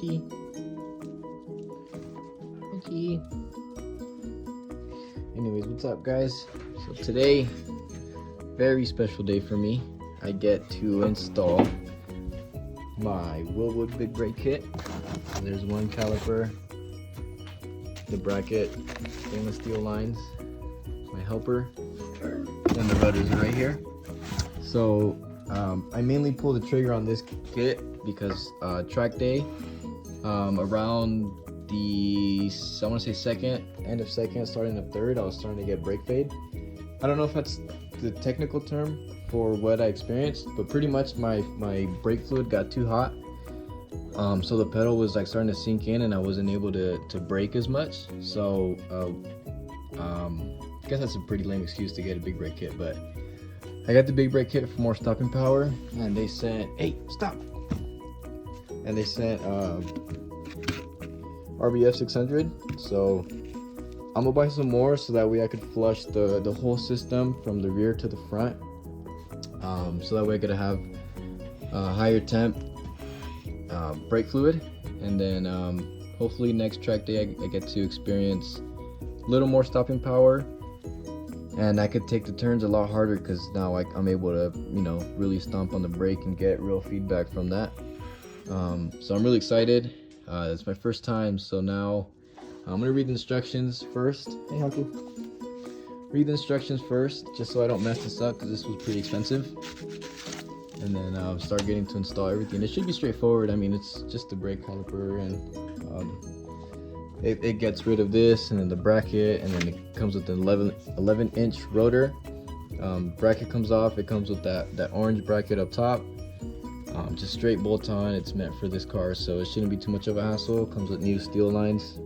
Mochi. Mochi. Anyways, what's up, guys? So today, very special day for me. I get to install my Wilwood big brake kit. There's one caliper, the bracket, stainless steel lines, my helper, and the rudders are right here. So I mainly pull the trigger on this kit because track day, around the, I want to say end of second, starting of third, I was starting to get brake fade. I don't know if that's the technical term for what I experienced, but pretty much my brake fluid got too hot. So the pedal was like starting to sink in and I wasn't able to brake as much. So I guess that's a pretty lame excuse to get a big brake kit, but I got the big brake kit for more stopping power, and they sent, hey, stop! And they sent RBF 600. So I'm gonna buy some more so that way I could flush the whole system from the rear to the front. So that way I could have higher temp brake fluid, and then hopefully next track day I get to experience a little more stopping power, and I could take the turns a lot harder because now I'm able to, you know, really stomp on the brake and get real feedback from that. So I'm really excited. It's my first time, so now I'm gonna read the instructions first. Hey, Hunky. Read the instructions first, just so I don't mess this up, because this was pretty expensive. And then start getting to install everything. It should be straightforward. I mean, it's just the brake caliper, and it gets rid of this, and then the bracket, and then it comes with an 11-inch rotor. Bracket comes off. It comes with that orange bracket up top. Just straight bolt on. It's meant for this car, so it shouldn't be too much of a hassle. It comes with new steel lines,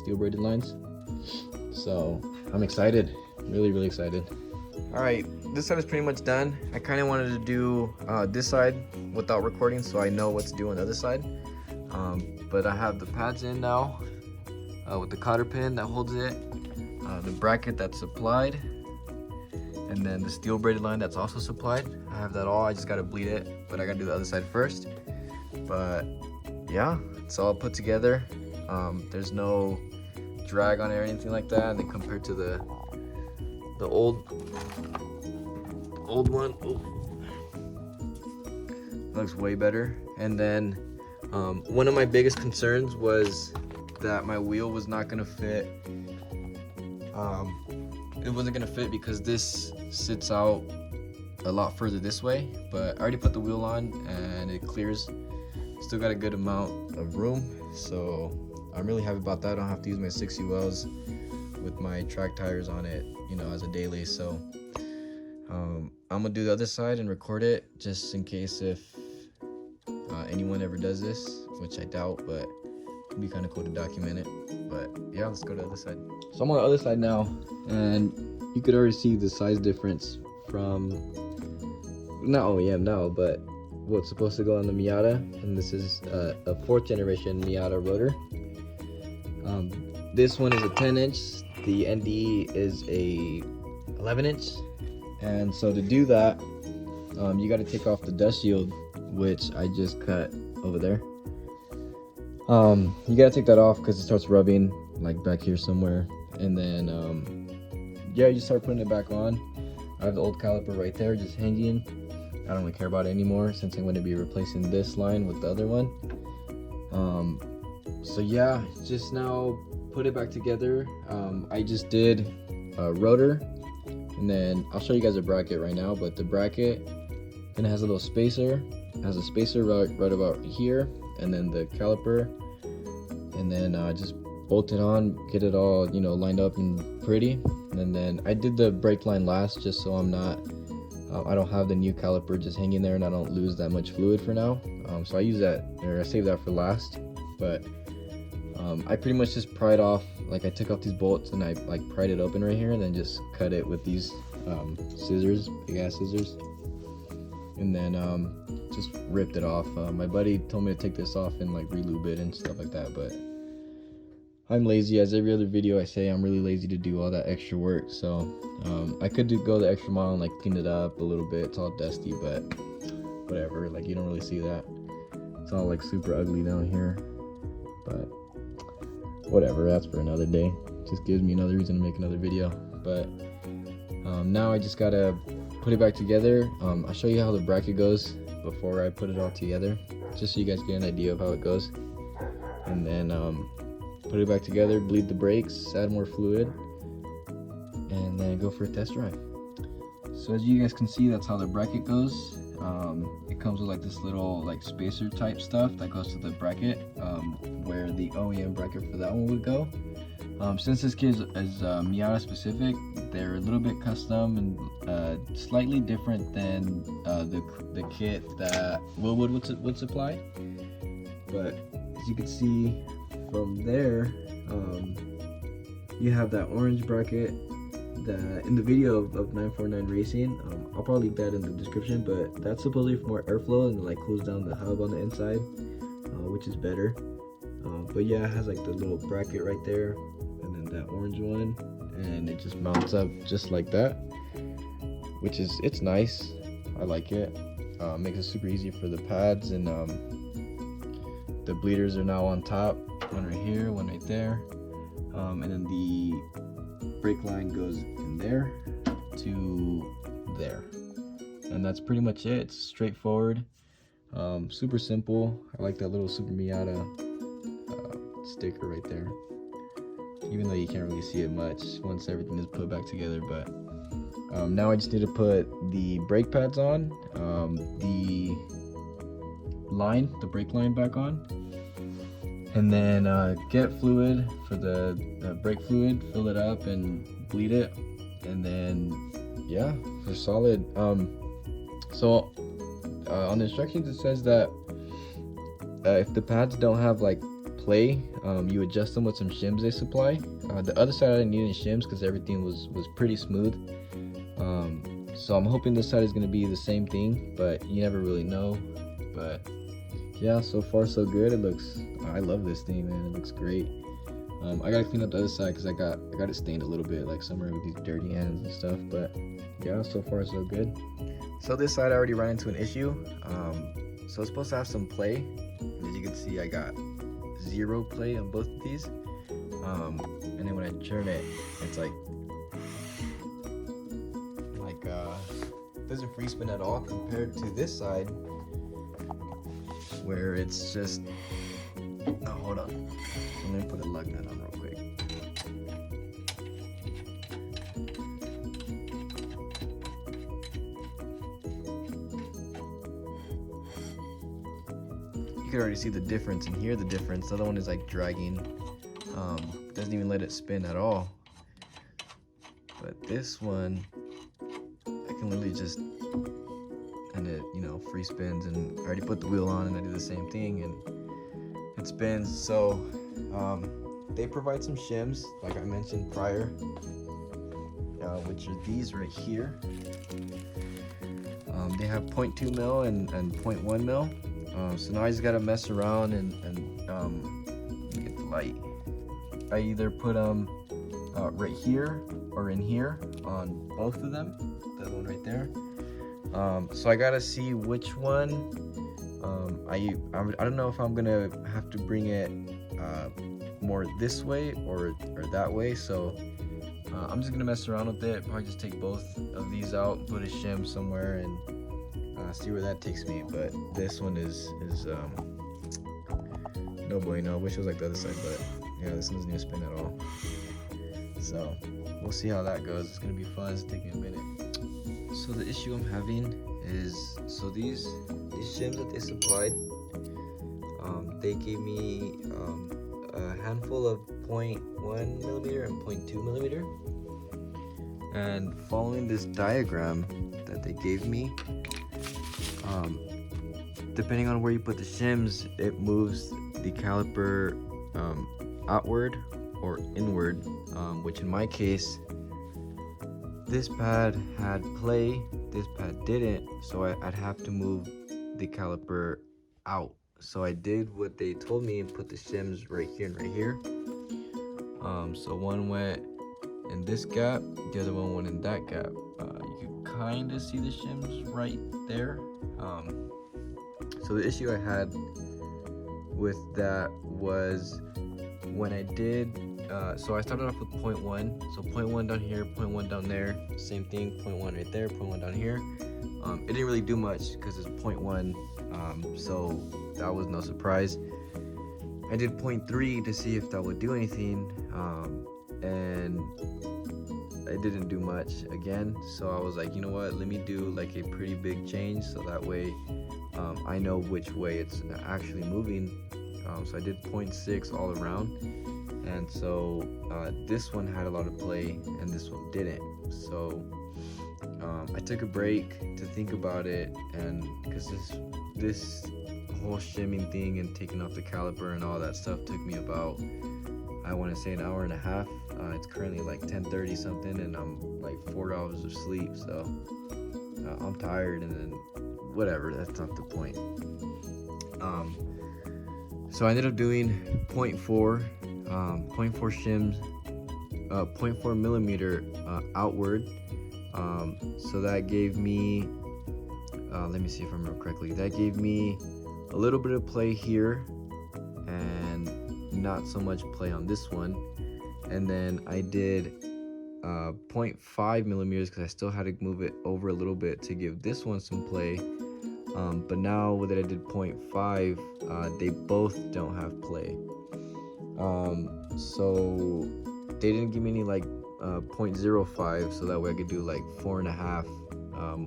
steel braided lines. So I'm excited, really excited. All right, this side is pretty much done. I kind of wanted to do this side without recording, so I know what to do on the other side. But I have the pads in now with the cotter pin that holds it, the bracket that's supplied, and then the steel braided line that's also supplied. I have that all. I just gotta bleed it, but I gotta do the other side first. But yeah, it's all put together. There's no drag on it or anything like that. And then compared to the old one, looks way better. And then one of my biggest concerns was that my wheel was not gonna fit. It wasn't gonna fit because this sits out a lot further this way, but I already put the wheel on and it clears. Still got a good amount of room, so I'm really happy about that. I don't have to use my 6 ULs with my track tires on it, you know, as a daily. So I'm gonna do the other side and record it just in case if anyone ever does this, which I doubt, but it'd be kind of cool to document it. But yeah, let's go to the other side. So I'm on the other side now, and you could already see the size difference from but what's supposed to go on the Miata, and this is a 4th generation Miata rotor. This one is a 10-inch, the ND is a 11-inch, and so to do that, you got to take off the dust shield, which I just cut over there. You got to take that off because it starts rubbing like back here somewhere, and then yeah, you start putting it back on. I have the old caliper right there just hanging. I don't really care about it anymore since I'm going to be replacing this line with the other one. So yeah, just now put it back together. I just did a rotor, and then I'll show you guys a bracket right now, but the bracket then has a little spacer. It has a spacer right about here, and then the caliper, and then just bolt it on, get it all, you know, lined up and pretty. And then I did the brake line last just so I'm not I don't have the new caliper just hanging there and I don't lose that much fluid for now. So I use that, or I save that for last. But I pretty much just pried off, like I took off these bolts and I like pried it open right here and then just cut it with these scissors, big ass scissors, and then just ripped it off. My buddy told me to take this off and like re-lube it and stuff like that, but I'm lazy. As every other video I say, I'm really lazy to do all that extra work. So I could go the extra mile and like clean it up a little bit. It's all dusty, but whatever, like you don't really see that. It's all like super ugly down here. but whatever, that's for another day. Just gives me another reason to make another video. But now I just gotta put it back together. I'll show you how the bracket goes before I put it all together, just so you guys get an idea of how it goes. And then put it back together, bleed the brakes, add more fluid, and then go for a test drive. So as you guys can see, that's how the bracket goes. It comes with like this little like spacer type stuff that goes to the bracket, where the OEM bracket for that one would go. Since this kit is Miata specific, they're a little bit custom and slightly different than the kit that Wilwood would supply. But as you can see from there, you have that orange bracket that in the video of 949 Racing. I'll probably leave that in the description, but that's supposedly for more airflow and it like cools down the hub on the inside, which is better. But yeah, it has like the little bracket right there, and then that orange one, and it just mounts up just like that, which is, it's nice. I like it. Makes it super easy for the pads, and the bleeders are now on top, one right here, one right there, and then the brake line goes in there to there, and that's pretty much it. It's straightforward, super simple. I like that little Supermiata sticker right there, even though you can't really see it much once everything is put back together. But now I just need to put the brake pads on, the brake line back on, and then get fluid for the brake fluid, fill it up and bleed it, and then yeah, for solid. So on the instructions it says that if the pads don't have like play, you adjust them with some shims they supply. The other side I didn't need any shims because everything was pretty smooth. So I'm hoping this side is going to be the same thing, but you never really know. But yeah, so far so good. It looks, I love this thing, man. It looks great. I gotta clean up the other side because I got it stained a little bit, like somewhere with these dirty hands and stuff. But yeah, so far so good. So this side I already ran into an issue. So it's supposed to have some play. As you can see, I got 0 play on both of these. And then when I turn it, it's like doesn't free spin at all compared to this side, where it's just, oh, hold on, let me put a lug nut on real quick. You can already see the difference and hear the difference. The other one is like dragging, doesn't even let it spin at all. But this one, I can literally just, and it, you know, free spins, and I already put the wheel on and I do the same thing and it spins. So they provide some shims, like I mentioned prior, which are these right here. They have 0.2 mil and 0.1 mil. So now I just gotta mess around and get the light. I either put them right here or in here on both of them. The other one right there. So I gotta see which one. I don't know if I'm gonna have to bring it more this way or that way. So I'm just gonna mess around with it. Probably just take both of these out, put a shim somewhere, and see where that takes me. But this one is no bueno. I wish it was like the other side, but yeah, this one doesn't even spin at all. So we'll see how that goes. It's gonna be fun. It's taking a minute. So the issue I'm having is, so these shims that they supplied, they gave me a handful of 0.1 millimeter and 0.2 millimeter. And following this diagram that they gave me, depending on where you put the shims, it moves the caliper outward or inward, which in my case, this pad had play, this pad didn't, so I'd have to move the caliper out. So I did what they told me and put the shims right here and right here. So one went in this gap, the other one went in that gap. You can kind of see the shims right there. So the issue I had with that was when I did, so I started off with 0.1, so 0.1 down here, 0.1 down there, same thing, 0.1 right there, 0.1 down here. It didn't really do much because it's 0.1, so that was no surprise. I did 0.3 to see if that would do anything, and it didn't do much again. So I was like, you know what, let me do like a pretty big change so that way I know which way it's actually moving. So I did 0.6 all around, and so this one had a lot of play and this one didn't. So I took a break to think about it, and because this whole shimming thing and taking off the caliper and all that stuff took me about, I want to say, an hour and a half. It's currently like 10:30 something, and I'm like 4 hours of sleep, so I'm tired, and then whatever, that's not the point. So I ended up doing 0.4 shims, 0.4 millimeter outward. So that gave me, let me see if I remember correctly, that gave me a little bit of play here and not so much play on this one. And then I did 0.5 millimeters because I still had to move it over a little bit to give this one some play. But now that I did 0.5, they both don't have play. So they didn't give me any like 0.05, so that way I could do like 4.5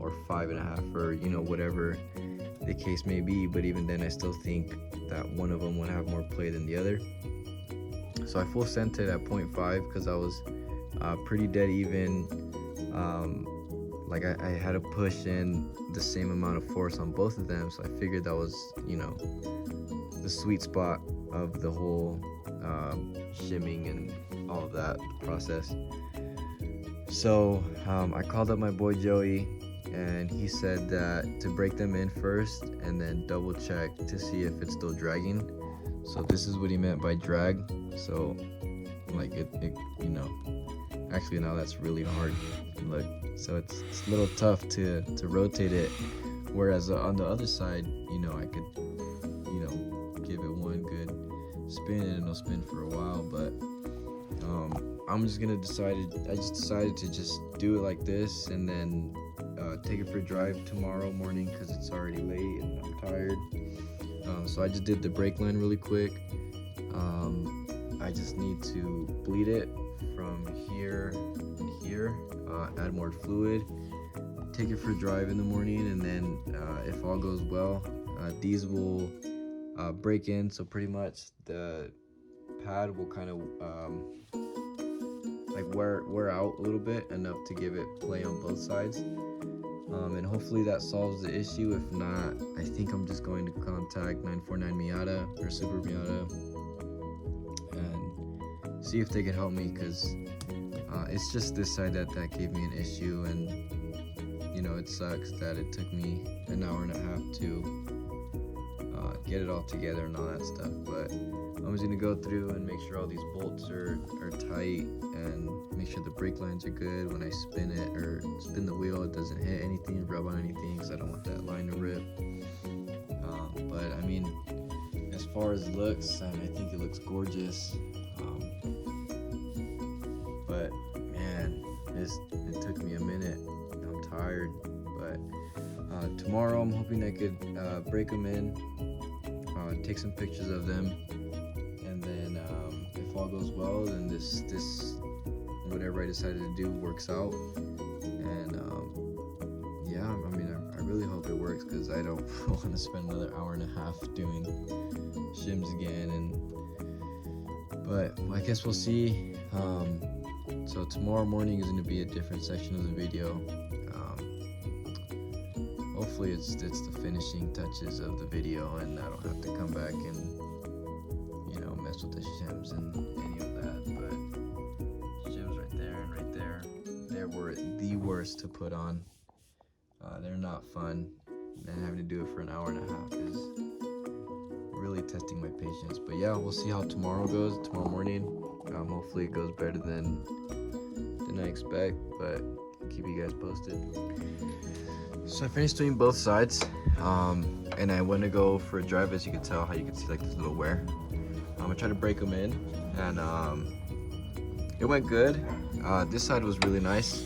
or 5.5, or you know, whatever the case may be. But even then, I still think that one of them would have more play than the other. So I full sent it at 0.5 because I was pretty dead even. Like I had to push in the same amount of force on both of them, so I figured that was, you know, the sweet spot of the whole shimming and all of that process. So I called up my boy Joey, and he said that to break them in first and then double check to see if it's still dragging. So this is what he meant by drag. So like it you know, actually now that's really hard. Look, so it's a little tough to rotate it, whereas on the other side, you know, I could, you know, give it one good spin and it'll spin for a while. But I just decided to just do it like this, and then take it for a drive tomorrow morning because it's already late and I'm tired. So I just did the brake line really quick. I just need to bleed it from here and here, add more fluid, take it for a drive in the morning, and then if all goes well, these will break in. So pretty much the pad will kind of like wear out a little bit, enough to give it play on both sides. And hopefully that solves the issue. If not, I think I'm just going to contact 949 Miata or Supermiata and see if they can help me, because it's just this side that gave me an issue, and you know, it sucks that it took me an hour and a half to get it all together and all that stuff. But I'm just gonna go through and make sure all these bolts are tight, and make sure the brake lines are good. When I spin it or spin the wheel, it doesn't hit anything, rub on anything, because I don't want that line to rip. But I mean, as far as looks, I think it looks gorgeous. But man, it took me a minute. I'm tired. But tomorrow I'm hoping I could break them in, take some pictures of them, and then if all goes well, then this whatever I decided to do works out. And yeah, I mean, I really hope it works, because I don't want to spend another hour and a half doing shims again. But I guess we'll see. So tomorrow morning is going to be a different section of the video. Hopefully it's the finishing touches of the video, and I don't have to come back and, you know, mess with the shims and any of that. But shims right there and right there, they were the worst to put on. They're not fun, and having to do it for an hour and a half is really testing my patience. But yeah, we'll see how tomorrow goes, tomorrow morning. Hopefully it goes better than I expect, but I'll keep you guys posted. So I finished doing both sides. and I went to go for a drive. As you can tell, how you can see like this little wear. I tried to break them in, and it went good. This side was really nice.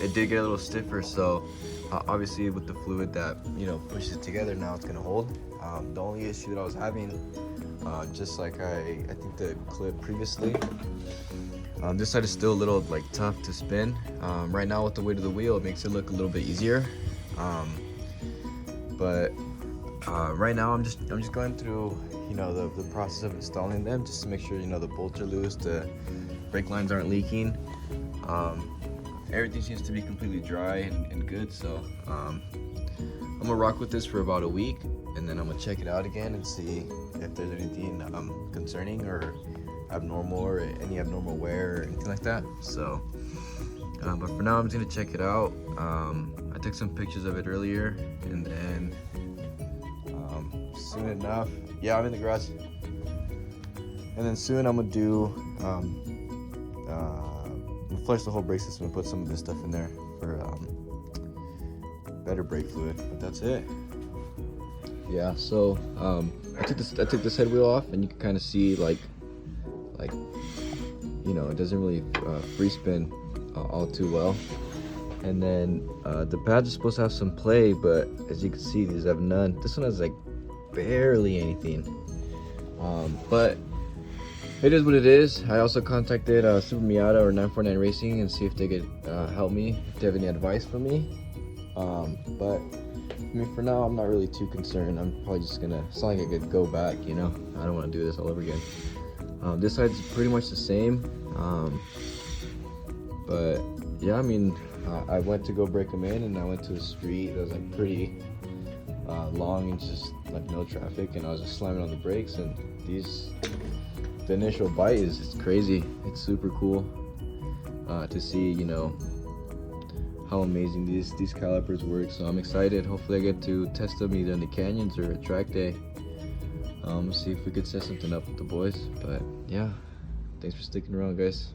It did get a little stiffer, so obviously with the fluid that pushes it together, now it's gonna hold. The only issue that I was having, just like I think the clip previously, this side is still a little like tough to spin. Right now with the weight of the wheel, it makes it look a little bit easier. But right now I'm just going through the process of installing them, just to make sure the bolts are loose, the brake lines aren't leaking. Everything seems to be completely dry and good, so I'm gonna rock with this for about a week, and then I'm gonna check it out again and see if there's anything concerning or abnormal, or any abnormal wear or anything like that. So but for now I'm just gonna check it out. I took some pictures of it earlier, and then soon enough, yeah, I'm in the garage, and then soon I'm gonna do flush the whole brake system and put some of this stuff in there for better brake fluid. But that's it. Yeah, so I took this head wheel off, and you can kind of see like it doesn't really free spin all too well. And then the pads are supposed to have some play, but as you can see, these have none. This one has like barely anything. But it is what it is. I also contacted Supermiata or 949 Racing and see if they could help me, if they have any advice for me. But I mean, for now, I'm not really too concerned. I'm probably just gonna, it's not like I could go back, I don't want to do this all over again. This side's pretty much the same. But yeah, I mean, I went to go break them in, and I went to the street that was like pretty long and just like no traffic, and I was just slamming on the brakes, and the initial bite is just crazy. It's super cool to see, how amazing these calipers work. So I'm excited. Hopefully I get to test them either in the canyons or at track day. See if we could set something up with the boys. But yeah, thanks for sticking around, guys.